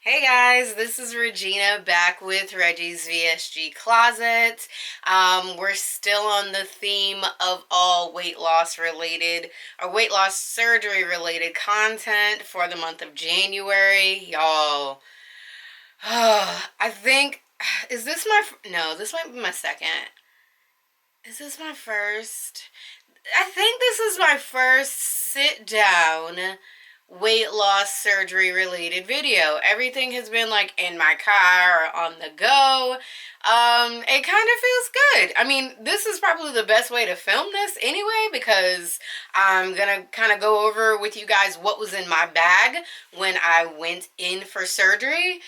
Hey guys, this is Regina back with Reggisvsgcloset. We're still on the theme of all weight loss related or weight loss surgery related content for the month of January. Y'all, I think, is this my, no, this might be my second. Is this my first? I think this is my first sit down weight loss surgery related video. Everything has been like in my car or on the go. It kind of feels good. I mean, this is probably the best way to film this anyway, because I'm gonna kind of go over with you guys what was in my bag when I went in for surgery.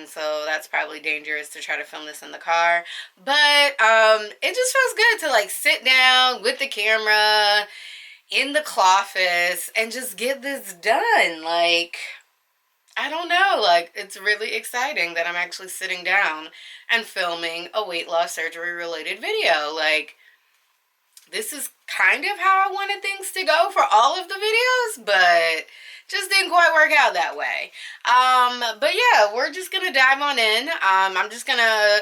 So that's probably dangerous to try to film this in the car, but it just feels good to like sit down with the camera in the closet and just get this done. Like, I don't know, like, it's really exciting that I'm actually sitting down and filming a weight loss surgery related video. Like, this is kind of how I wanted things to go for all of the videos, but just didn't quite work out that way. But yeah, we're just gonna dive on in. I'm gonna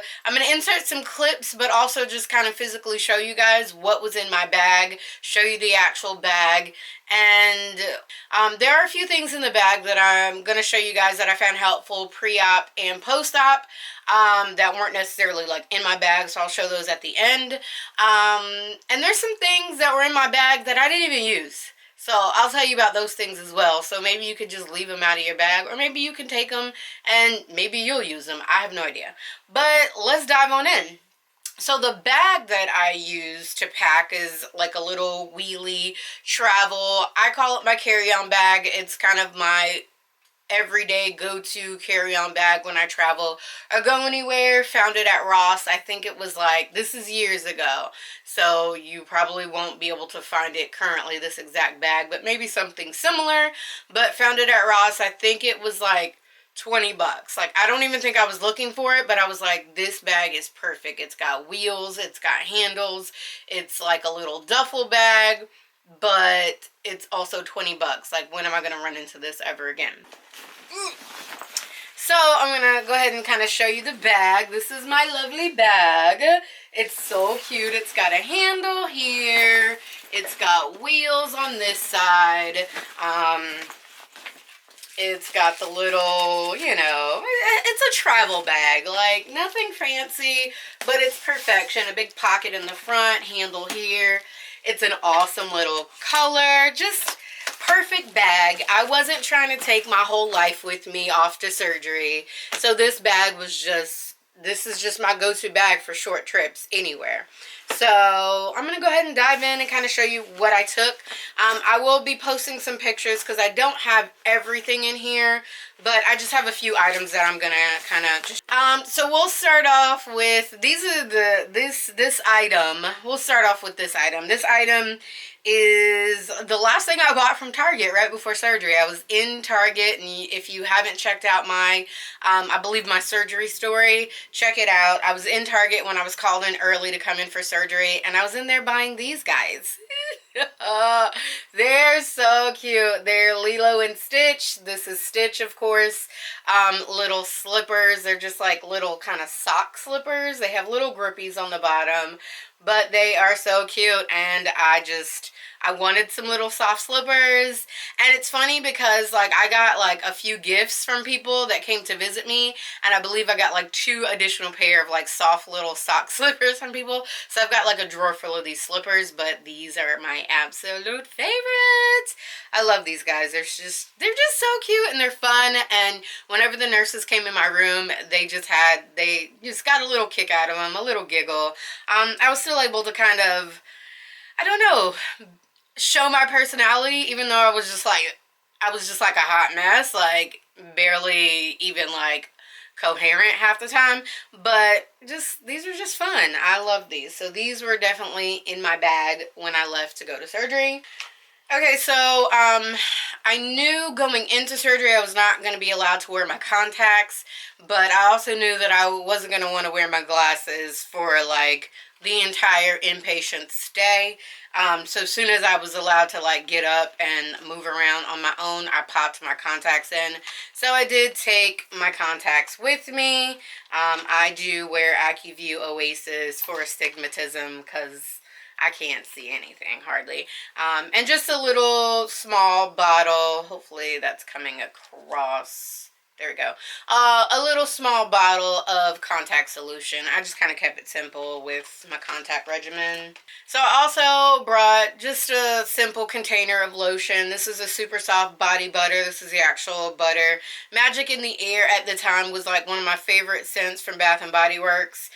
insert some clips, but also just kind of physically show you guys what was in my bag, show you the actual bag, and there are a few things in the bag that I'm gonna show you guys that I found helpful pre-op and post-op, that weren't necessarily like in my bag, so I'll show those at the end. And there's some things that were in my bag that I didn't even use. So I'll tell you about those things as well. So maybe you could just leave them out of your bag, or maybe you can take them and maybe you'll use them. I have no idea. But let's dive on in. So the bag that I use to pack is like a little wheelie travel. I call it my carry-on bag. It's kind of my everyday go-to carry-on bag when I travel or go anywhere. Found it at Ross. I think it was like, this is years ago, so you probably won't be able to find it currently, this exact bag, but maybe something similar. But found it at Ross. I think it was like 20 bucks. Like, I don't even think I was looking for it, but I was like, this bag is perfect. It's got wheels, it's got handles, it's like a little duffel bag, but it's also 20 bucks. Like, when am I gonna run into this ever again? So I'm gonna go ahead and kind of show you the bag. This is my lovely bag. It's so cute. It's got a handle here. It's got wheels on this side. It's got the little, you know, it's a travel bag. Like, nothing fancy, but it's perfection. A big pocket in the front, handle here. It's an awesome little color. Just perfect bag. I wasn't trying to take my whole life with me off to surgery, so this bag was just, this is just my go-to bag for short trips anywhere. So I'm gonna go ahead and dive in and kind of show you what I took. I will be posting some pictures because I don't have everything in here, but I just have a few items that I'm gonna kind of just so we'll start off with, these are this item. We'll start off with this item. This item is the last thing I bought from Target right before surgery. I was in Target, and if you haven't checked out my I believe my surgery story, check it out. I was in Target when I was called in early to come in for surgery, and I was in there buying these guys. They're so cute. They're Lilo and Stitch. This is Stitch, of course. Little slippers. They're just like little kind of sock slippers. They have little grippies on the bottom, but they are so cute, and I wanted some little soft slippers. And it's funny because like I got like a few gifts from people that came to visit me, and I believe I got like 2 additional pair of like soft little sock slippers from people. So I've got like a drawer full of these slippers, but these are my absolute favorites. I love these guys. They're just so cute and they're fun. And whenever the nurses came in my room, they just got a little kick out of them, a little giggle. I was still able to kind of, I don't know, show my personality, even though I was just like a hot mess, like barely even like coherent half the time. But just, these are just fun. I love these. So these were definitely in my bag when I left to go to surgery. Okay, so I knew going into surgery I was not going to be allowed to wear my contacts, but I also knew that I wasn't going to want to wear my glasses for like the entire inpatient stay. So as soon as I was allowed to like get up and move around on my own, I popped my contacts in. So I did take my contacts with me. I do wear AccuView Oasis for astigmatism because I can't see anything hardly. And just a little small bottle. Hopefully that's coming across. There we go. A little small bottle of contact solution. I just kind of kept it simple with my contact regimen. So I also brought just a simple container of lotion. This is a super soft body butter. This is the actual butter. Magic in the Air at the time was like one of my favorite scents from Bath and Body Works.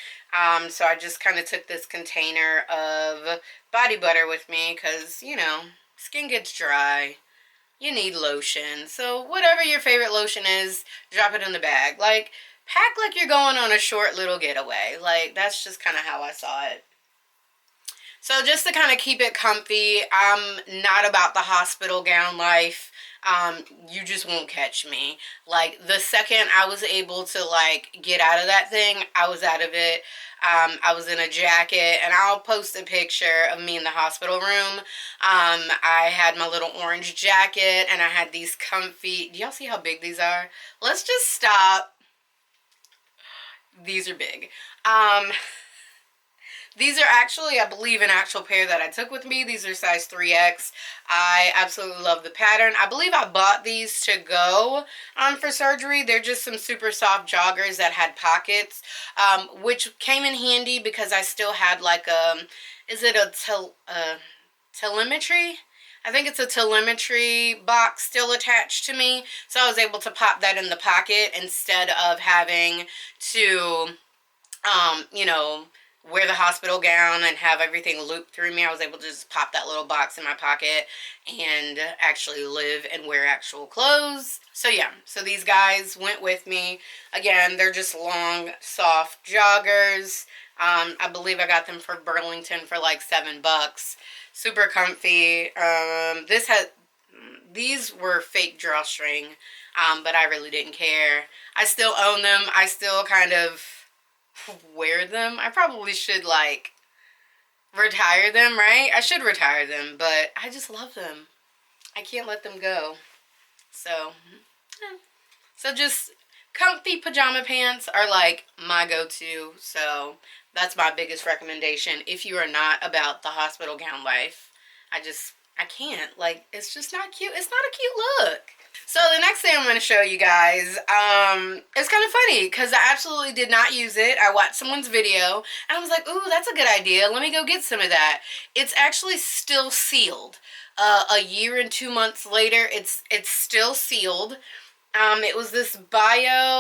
So I just kind of took this container of body butter with me because, you know, skin gets dry. You need lotion. So whatever your favorite lotion is, drop it in the bag. Like, pack like you're going on a short little getaway. Like, that's just kind of how I saw it. So just to kind of keep it comfy, I'm not about the hospital gown life. You just won't catch me. Like, the second I was able to, like, get out of that thing, I was out of it. I was in a jacket, and I'll post a picture of me in the hospital room. I had my little orange jacket, and I had these comfy, do y'all see how big these are? Let's just stop. These are big. These are actually, I believe, an actual pair that I took with me. These are size 3X. I absolutely love the pattern. I believe I bought these to go for surgery. They're just some super soft joggers that had pockets, which came in handy because I still had like a, is it a telemetry? I think it's a telemetry box still attached to me. So I was able to pop that in the pocket instead of having to, you know, wear the hospital gown and have everything looped through me. I was able to just pop that little box in my pocket and actually live and wear actual clothes. So yeah, so these guys went with me. Again, they're just long, soft joggers. I believe I got them for Burlington for like $7. Super comfy. These were fake drawstring, but I really didn't care. I still own them. I still kind of wear them. I probably should like retire them, right? I should retire them, but I just love them. I can't let them go. So just comfy pajama pants are like my go-to. So that's my biggest recommendation if you are not about the hospital gown life. I can't. Like, it's just not cute. It's not a cute look. So the next thing I'm going to show you guys, it's kind of funny because I absolutely did not use it. I watched someone's video and I was like, ooh, that's a good idea. Let me go get some of that. It's actually still sealed. A year and 2 months later, it's still sealed. It was this Biotene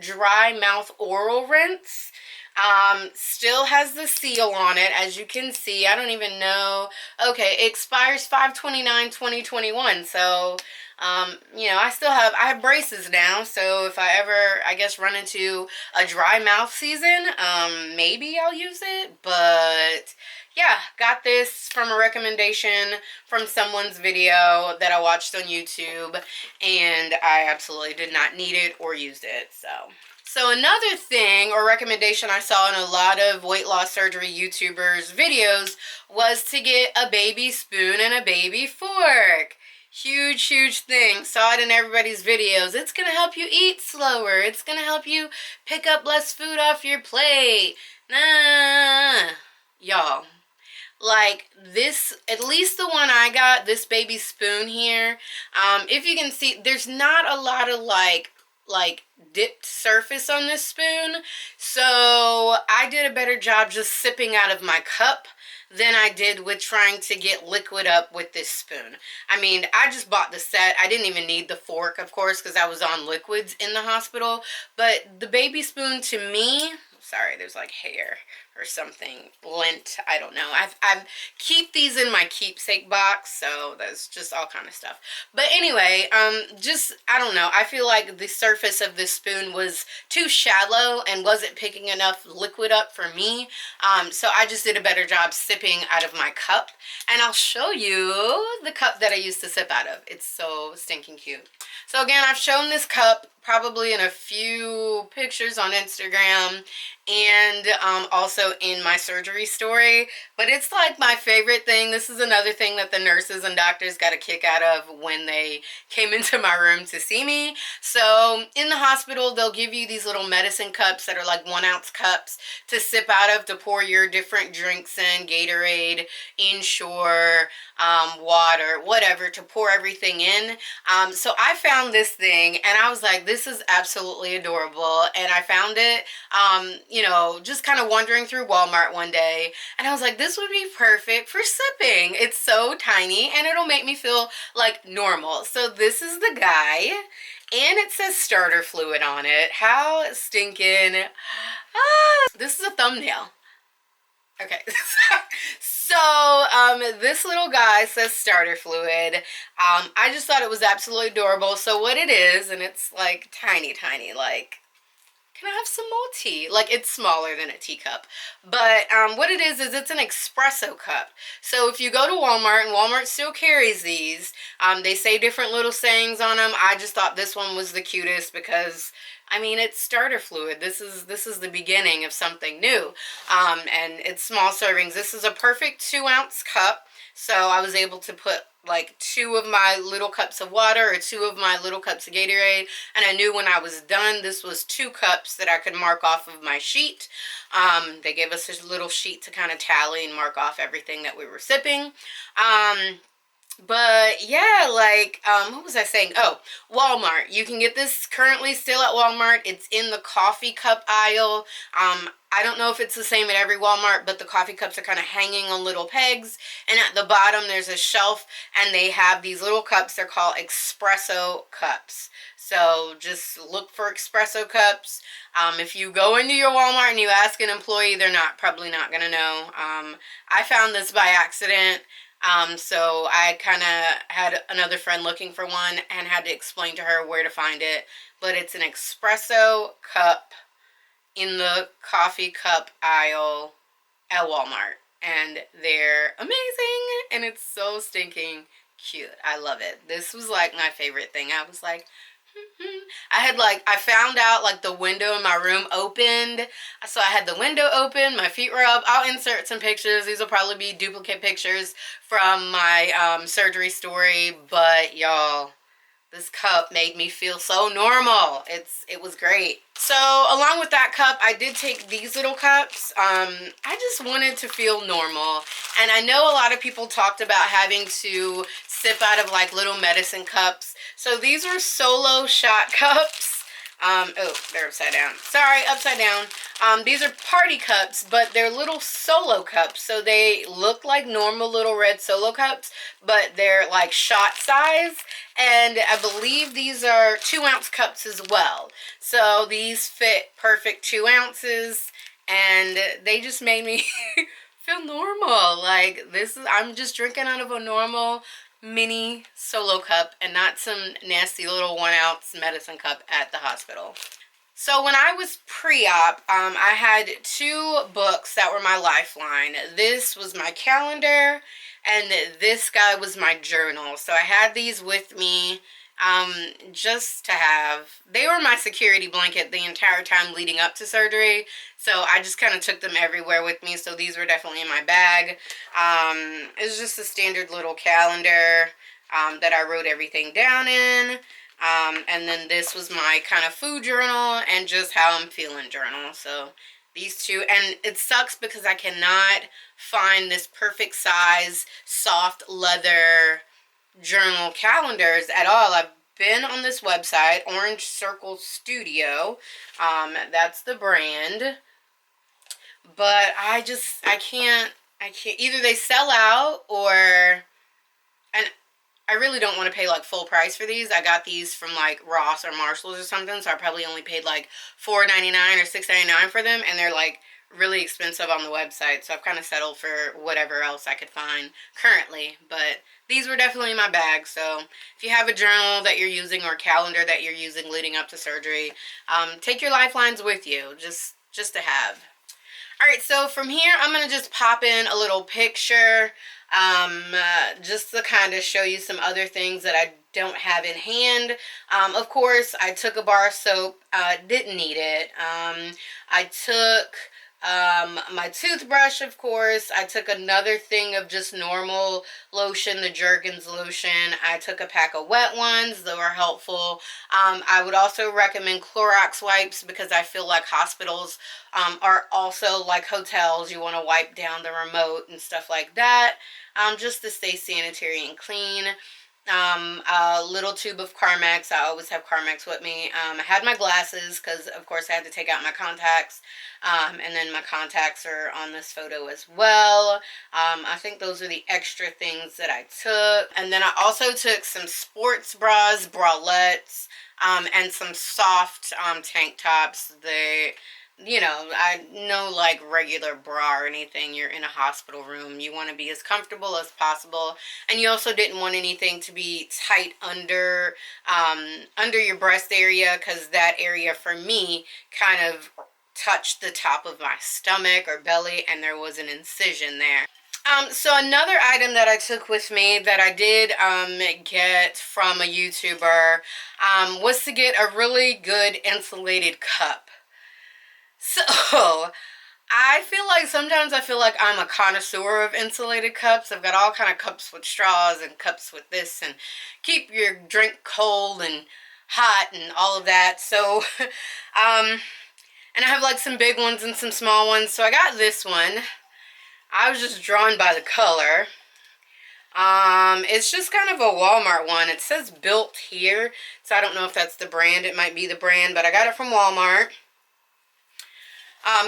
Dry Mouth Oral Rinse. Still has the seal on it, as you can see. I don't even know. Okay, it expires 5/29/2021. So, you know, I have braces now. So if I ever, I guess, run into a dry mouth season, maybe I'll use it. But yeah, got this from a recommendation from someone's video that I watched on YouTube, and I absolutely did not need it or used it. So another thing or recommendation I saw in a lot of weight loss surgery YouTubers' videos was to get a baby spoon and a baby fork. Huge, huge thing. Saw it in everybody's videos. It's going to help you eat slower. It's going to help you pick up less food off your plate. Nah. Y'all. Like this, at least the one I got, this baby spoon here, if you can see, there's not a lot of like dipped surface on this spoon, so I did a better job just sipping out of my cup than I did with trying to get liquid up with this spoon. I mean, I just bought the set. I didn't even need the fork, of course, because I was on liquids in the hospital, but the baby spoon to me, sorry, there's like hair or something, lint, I don't know. I've keep these in my keepsake box, so that's just all kind of stuff. But anyway, just, I don't know, I feel like the surface of this spoon was too shallow and wasn't picking enough liquid up for me, so I just did a better job sipping out of my cup, and I'll show you the cup that I used to sip out of. It's so stinking cute. So again, I've shown this cup probably in a few pictures on Instagram and also in my surgery story. But it's like my favorite thing. This is another thing that the nurses and doctors got a kick out of when they came into my room to see me. So in the hospital, they'll give you these little medicine cups that are like 1-ounce cups to sip out of, to pour your different drinks in, Gatorade, Ensure, water, whatever, to pour everything in. So I found this thing and I was like, this is absolutely adorable. And I found it, you know, just kind of wandering through Walmart one day, and I was like, this would be perfect for sipping. It's so tiny and it'll make me feel like normal. So this is the guy, and it says starter fluid on it. How stinking. This is a thumbnail. Okay. So this little guy says starter fluid. I just thought it was absolutely adorable. So what it is, and it's like tiny, like, can I have some more tea? Like, it's smaller than a teacup. But what it is it's an espresso cup. So if you go to Walmart, and Walmart still carries these, they say different little sayings on them. I just thought this one was the cutest because, I mean, it's starter fluid. This is the beginning of something new. And it's small servings. This is a perfect 2-ounce cup. So I was able to put like 2 of my little cups of water or 2 of my little cups of Gatorade, and I knew when I was done this was 2 cups that I could mark off of my sheet. They gave us this little sheet to kind of tally and mark off everything that we were sipping. But yeah, like, what was I saying? Oh, Walmart. You can get this currently still at Walmart. It's in the coffee cup aisle. I don't know if it's the same at every Walmart, but the coffee cups are kind of hanging on little pegs. And at the bottom, there's a shelf, and they have these little cups. They're called espresso cups. So just look for espresso cups. If you go into your Walmart and you ask an employee, they're probably not going to know. I found this by accident. So I kind of had another friend looking for one and had to explain to her where to find it. But it's an espresso cup in the coffee cup aisle at Walmart. And they're amazing. And it's so stinking cute. I love it. This was like my favorite thing. I was like, I found out like the window in my room opened. So I had the window open, my feet were up. I'll insert some pictures. These will probably be duplicate pictures from my surgery story. But y'all, this cup made me feel so normal. It was great. So along with that cup, I did take these little cups. I just wanted to feel normal. And I know a lot of people talked about having to sip out of like little medicine cups. So these are solo shot cups. Oh, they're upside down. Sorry, upside down. These are party cups, but they're little solo cups. So they look like normal little red solo cups, but they're like shot size. And I believe these are 2-ounce cups as well. So these fit perfect 2 ounces, and they just made me feel normal. Like, I'm just drinking out of a normal mini solo cup and not some nasty little 1-ounce medicine cup at the hospital. So when I was pre-op, I had 2 books that were my lifeline. This was my calendar, and this guy was my journal. So I had these with me just to have. They were my security blanket the entire time leading up to surgery. So I just kind of took them everywhere with me. So these were definitely in my bag. It was just a standard little calendar that I wrote everything down in. And then this was my kind of food journal and just how I'm feeling journal. So these 2, and it sucks because I cannot find this perfect size soft leather journal calendars at all. I've been on this website, Orange Circle Studio. That's the brand. But I can't, either they sell out or, and I really don't want to pay like full price for these. I got these from like Ross or Marshalls or something, so I probably only paid like $4.99 or $6.99 for them, and they're like really expensive on the website, so I've kind of settled for whatever else I could find currently. But these were definitely in my bag. So if you have a journal that you're using or a calendar that you're using leading up to surgery, take your lifelines with you, just to have. All right, so from here, I'm going to just pop in a little picture just to kind of show you some other things that I don't have in hand. Of course, I took a bar of soap. Didn't need it. I took my toothbrush, of course. I took another thing of just normal lotion, the Jergens lotion. I took a pack of wet ones. They were helpful. I would also recommend Clorox wipes because I feel like hospitals are also like hotels. You want to wipe down the remote and stuff like that, just to stay sanitary and clean. A little tube of Carmex. I always have Carmex with me. I had my glasses because, of course, I had to take out my contacts. And then my contacts are on this photo as well. I think those are the extra things that I took. And then I also took some sports bras, bralettes, and some soft tank tops. I know, like regular bra or anything, you're in a hospital room, you want to be as comfortable as possible, and you also didn't want anything to be tight under your breast area, because that area for me kind of touched the top of my stomach or belly, and there was an incision there. So another item that I took with me that I did get from a YouTuber was to get a really good insulated cup. So, I feel like I'm a connoisseur of insulated cups. I've got all kind of cups with straws and cups with this, and keep your drink cold and hot and all of that. So, and I have like some big ones and some small ones. So I got this one. I was just drawn by the color. It's just kind of a Walmart one. It says built here, so I don't know if that's the brand. It might be the brand, but I got it from Walmart.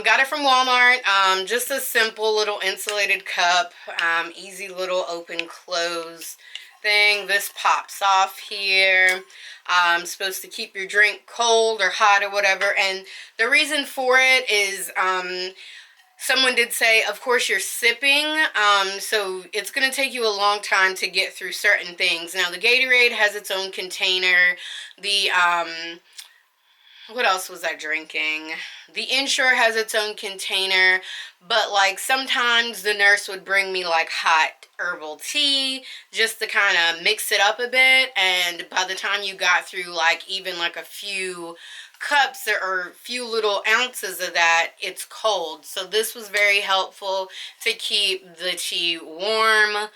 Got it from Walmart. Just a simple little insulated cup. Easy little open close thing. This pops off here. Supposed to keep your drink cold or hot or whatever. And the reason for it is someone did say, of course, you're sipping. So it's going to take you a long time to get through certain things. Now, the Gatorade has its own container. The what else was I drinking? The Ensure has its own container, but like sometimes the nurse would bring me like hot herbal tea just to kind of mix it up a bit, and by the time you got through like even like a few cups or a few little ounces of that, it's cold. So this was very helpful to keep the tea warm,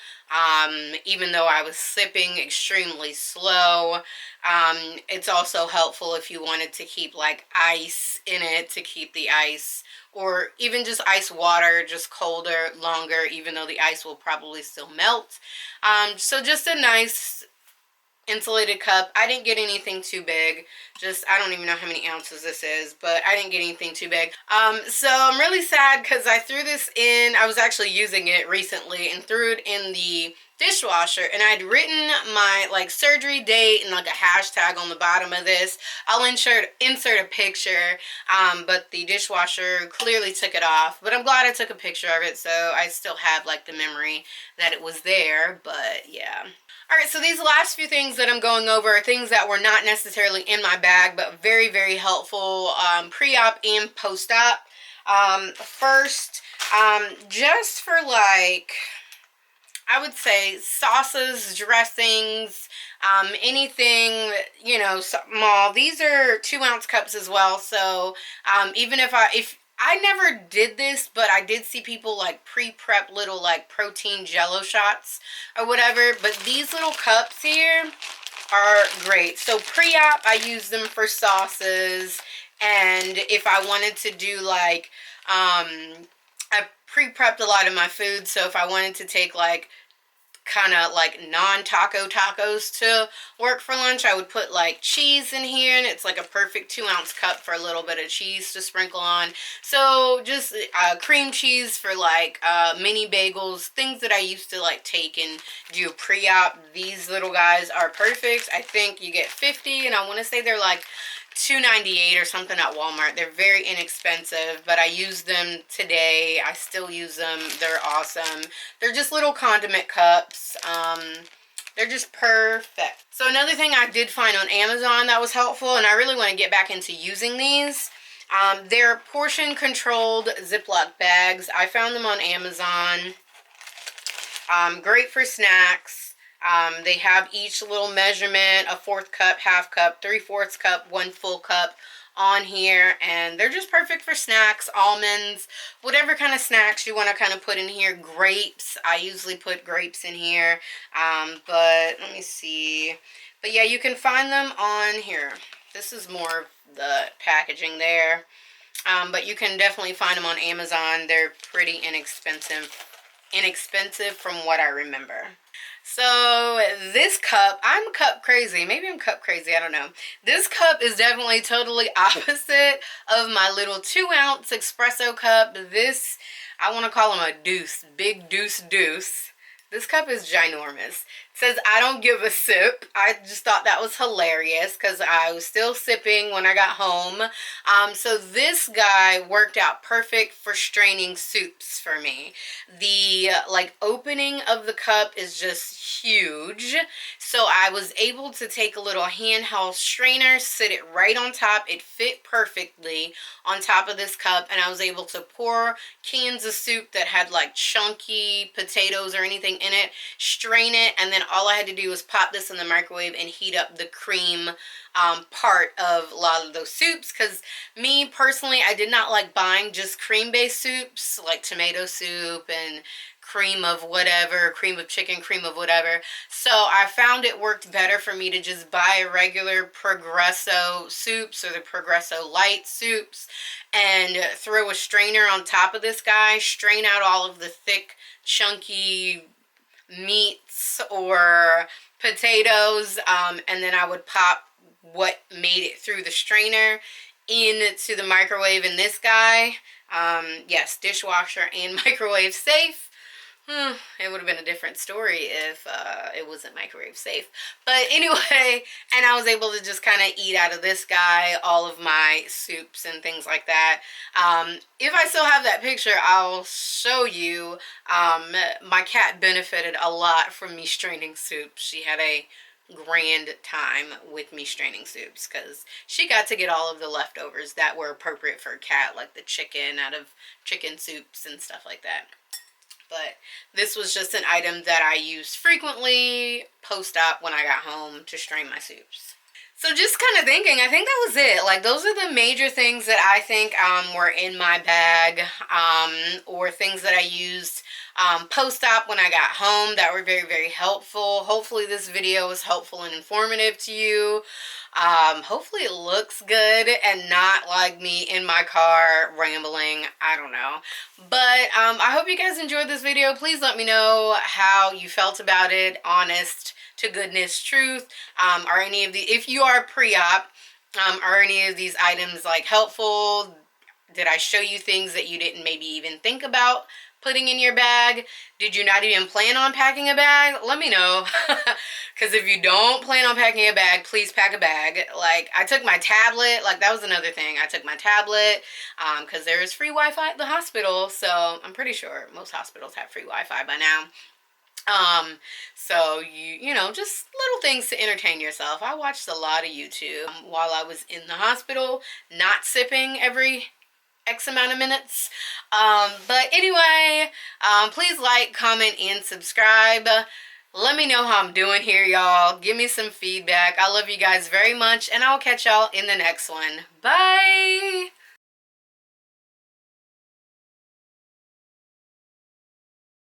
even though I was sipping extremely slow. It's also helpful if you wanted to keep like ice in it, to keep the ice, or even just ice water, just colder, longer, even though the ice will probably still melt. So just a nice insulated cup. I didn't get anything too big. I don't even know how many ounces this is, but I didn't get anything too big. So I'm really sad because I threw this in. I was actually using it recently and threw it in the dishwasher, and I'd written my like surgery date and like a hashtag on the bottom of this. I'll insert a picture, but the dishwasher clearly took it off. But I'm glad I took a picture of it, so I still have like the memory that it was there. But yeah. Alright, so these last few things that I'm going over are things that were not necessarily in my bag, but very, very helpful pre-op and post-op. First, just for like, I would say sauces, dressings, anything, you know, small. These are 2-ounce cups as well, so even if I never did this, but I did see people like pre-prep little like protein jello shots or whatever. But these little cups here are great. So pre-op, I use them for sauces. And if I wanted to do like, I pre-prepped a lot of my food. So if I wanted to take like kind of like non-taco tacos to work for lunch, I would put like cheese in here, and it's like a perfect 2-ounce cup for a little bit of cheese to sprinkle on. So just cream cheese for like mini bagels, things that I used to like take and do pre-op. These little guys are perfect. I think you get 50, and I want to say they're like $2.98 or something at Walmart. They're very inexpensive, but I used them today. I still use them. They're awesome. They're just little condiment cups. They're just perfect. So another thing I did find on Amazon that was helpful, and I really want to get back into using these, they're portion controlled Ziploc bags. I found them on Amazon. Great for snacks. They have each little measurement, a 1/4 cup, 1/2 cup, 3/4 cup, 1 full cup on here, and they're just perfect for snacks, almonds, whatever kind of snacks you want to kind of put in here. Grapes, I usually put grapes in here, but let me see. But yeah, you can find them on here. This is more of the packaging there, but you can definitely find them on Amazon. They're pretty inexpensive from what I remember. So this cup, I'm cup crazy. Maybe I'm cup crazy, I don't know. This cup is definitely totally opposite of my little 2-ounce espresso cup. This, I want to call him a deuce, big deuce. This cup is ginormous. It says, I don't give a sip. I just thought that was hilarious because I was still sipping when I got home. So this guy worked out perfect for straining soups for me. The like opening of the cup is just huge. So I was able to take a little handheld strainer, sit it right on top. It fit perfectly on top of this cup, and I was able to pour cans of soup that had like chunky potatoes or anything in it, strain it, and then all I had to do was pop this in the microwave and heat up the cream part of a lot of those soups. Because me personally, I did not like buying just cream-based soups like tomato soup and cream of whatever, cream of chicken, cream of whatever. So I found it worked better for me to just buy a regular Progresso soups or the Progresso light soups and throw a strainer on top of this guy, strain out all of the thick, chunky meats or potatoes, and then I would pop what made it through the strainer into the microwave in this guy. Yes, dishwasher and microwave safe. It would have been a different story if it wasn't microwave safe. But anyway, and I was able to just kind of eat out of this guy all of my soups and things like that. If I still have that picture, I'll show you. My cat benefited a lot from me straining soups. She had a grand time with me straining soups because she got to get all of the leftovers that were appropriate for a cat, like the chicken out of chicken soups and stuff like that. But this was just an item that I used frequently post-op when I got home to strain my soups. So just kind of thinking, I think that was it. Like, those are the major things that I think were in my bag, or things that I used post-op when I got home that were very, very helpful. Hopefully this video was helpful and informative to you. Hopefully it looks good and not like me in my car rambling. I don't know. But I hope you guys enjoyed this video. Please let me know how you felt about it. Honest to goodness truth. Are any of the, if you are pre-op, are any of these items like helpful? Did I show you things that you didn't maybe even think about putting in your bag? Did you not even plan on packing a bag? Let me know. Because if you don't plan on packing a bag, please pack a bag. Like, I took my tablet. Like, that was another thing. I took my tablet because there is free Wi-Fi at the hospital. So I'm pretty sure most hospitals have free Wi-Fi by now. So you know, just little things to entertain yourself. I watched a lot of YouTube while I was in the hospital, not sipping every X amount of minutes. But anyway, please like, comment, and subscribe. Let me know how I'm doing here, y'all. Give me some feedback. I love you guys very much, and I'll catch y'all in the next one. Bye!